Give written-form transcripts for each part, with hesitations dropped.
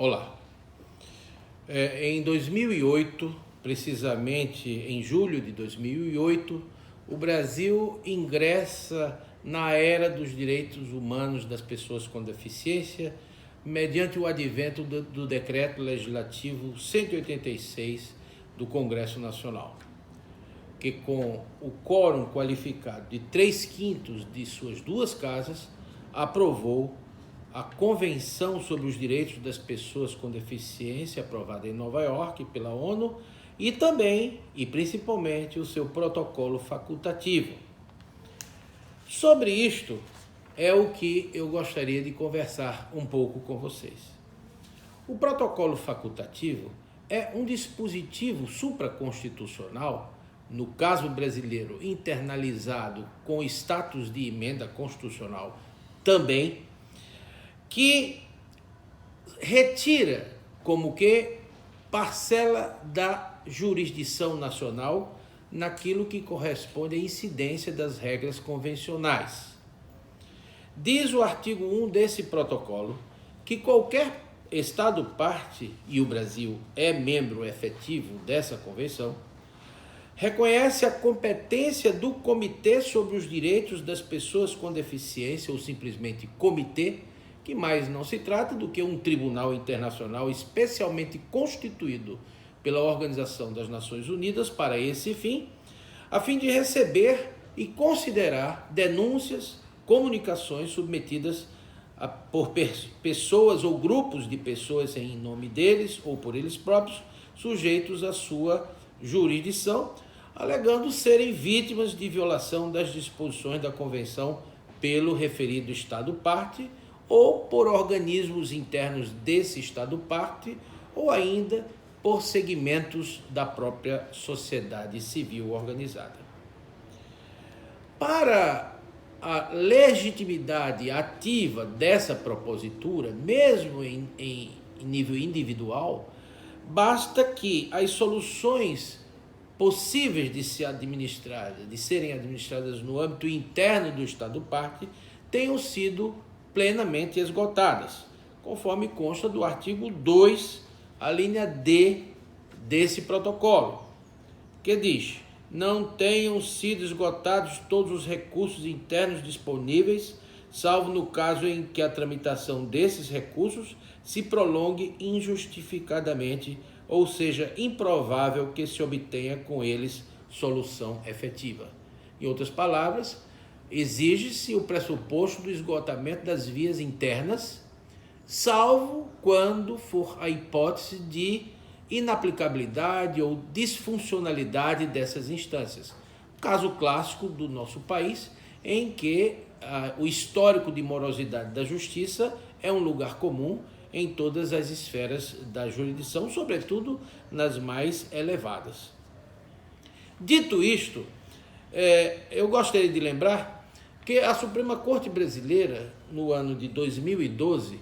Olá. Em 2008, precisamente em julho de 2008, o Brasil ingressa na era dos direitos humanos das pessoas com deficiência, mediante o advento do Decreto Legislativo 186 do Congresso Nacional, que com o quórum qualificado de 3/5 de suas duas casas, aprovou a Convenção sobre os Direitos das Pessoas com Deficiência, aprovada em Nova York pela ONU, e também, e principalmente, o seu protocolo facultativo. Sobre isto é o que eu gostaria de conversar um pouco com vocês. O protocolo facultativo é um dispositivo supraconstitucional, no caso brasileiro internalizado com status de emenda constitucional também, que retira como que parcela da jurisdição nacional naquilo que corresponde à incidência das regras convencionais. Diz o artigo 1 desse protocolo que qualquer Estado parte, e o Brasil é membro efetivo dessa convenção, reconhece a competência do Comitê sobre os Direitos das Pessoas com Deficiência, ou simplesmente Comitê, que mais não se trata do que um tribunal internacional especialmente constituído pela Organização das Nações Unidas para esse fim, a fim de receber e considerar denúncias, comunicações submetidas por pessoas ou grupos de pessoas em nome deles ou por eles próprios, sujeitos à sua jurisdição, alegando serem vítimas de violação das disposições da Convenção pelo referido Estado-parte, ou por organismos internos desse Estado-parte, ou ainda por segmentos da própria sociedade civil organizada. Para a legitimidade ativa dessa propositura, mesmo em nível individual, basta que as soluções possíveis de serem administradas no âmbito interno do Estado-parte tenham sido plenamente esgotadas, conforme consta do artigo 2, a linha D desse protocolo, que diz: não tenham sido esgotados todos os recursos internos disponíveis, salvo no caso em que a tramitação desses recursos se prolongue injustificadamente, ou seja, improvável que se obtenha com eles solução efetiva. Em outras palavras, exige-se o pressuposto do esgotamento das vias internas, salvo quando for a hipótese de inaplicabilidade ou disfuncionalidade dessas instâncias. Caso clássico do nosso país, em que o histórico de morosidade da justiça é um lugar comum em todas as esferas da jurisdição, sobretudo nas mais elevadas. Dito isto, eu gostaria de lembrar que a Suprema Corte Brasileira, no ano de 2012,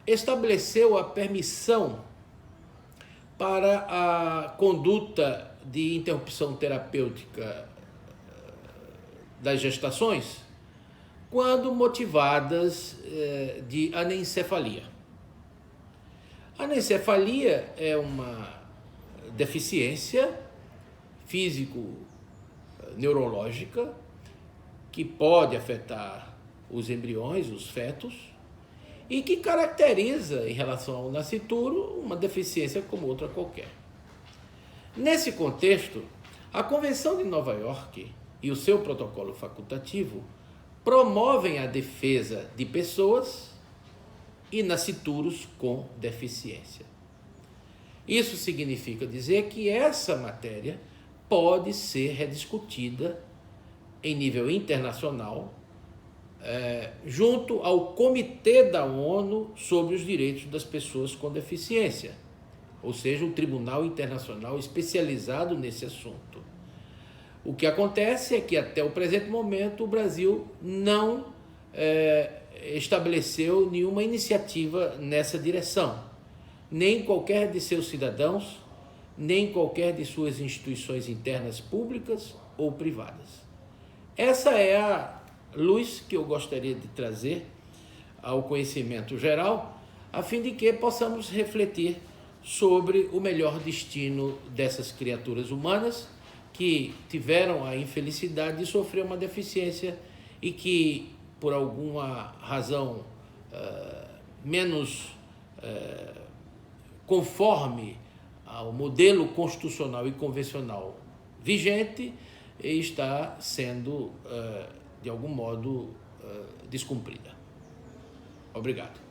estabeleceu a permissão para a conduta de interrupção terapêutica das gestações quando motivadas de anencefalia. A anencefalia é uma deficiência físico-neurológica que pode afetar os embriões, os fetos, e que caracteriza, em relação ao nascituro, uma deficiência como outra qualquer. Nesse contexto, a Convenção de Nova York e o seu protocolo facultativo promovem a defesa de pessoas e nascituros com deficiência. Isso significa dizer que essa matéria pode ser rediscutida em nível internacional, junto ao Comitê da ONU sobre os Direitos das Pessoas com Deficiência, ou seja, o Tribunal Internacional especializado nesse assunto. O que acontece é que até o presente momento o Brasil não estabeleceu nenhuma iniciativa nessa direção, nem qualquer de seus cidadãos, nem qualquer de suas instituições internas públicas ou privadas. Essa é a luz que eu gostaria de trazer ao conhecimento geral, a fim de que possamos refletir sobre o melhor destino dessas criaturas humanas que tiveram a infelicidade de sofrer uma deficiência e que, por alguma razão menos conforme ao modelo constitucional e convencional vigente, está sendo, de algum modo, descumprida. Obrigado.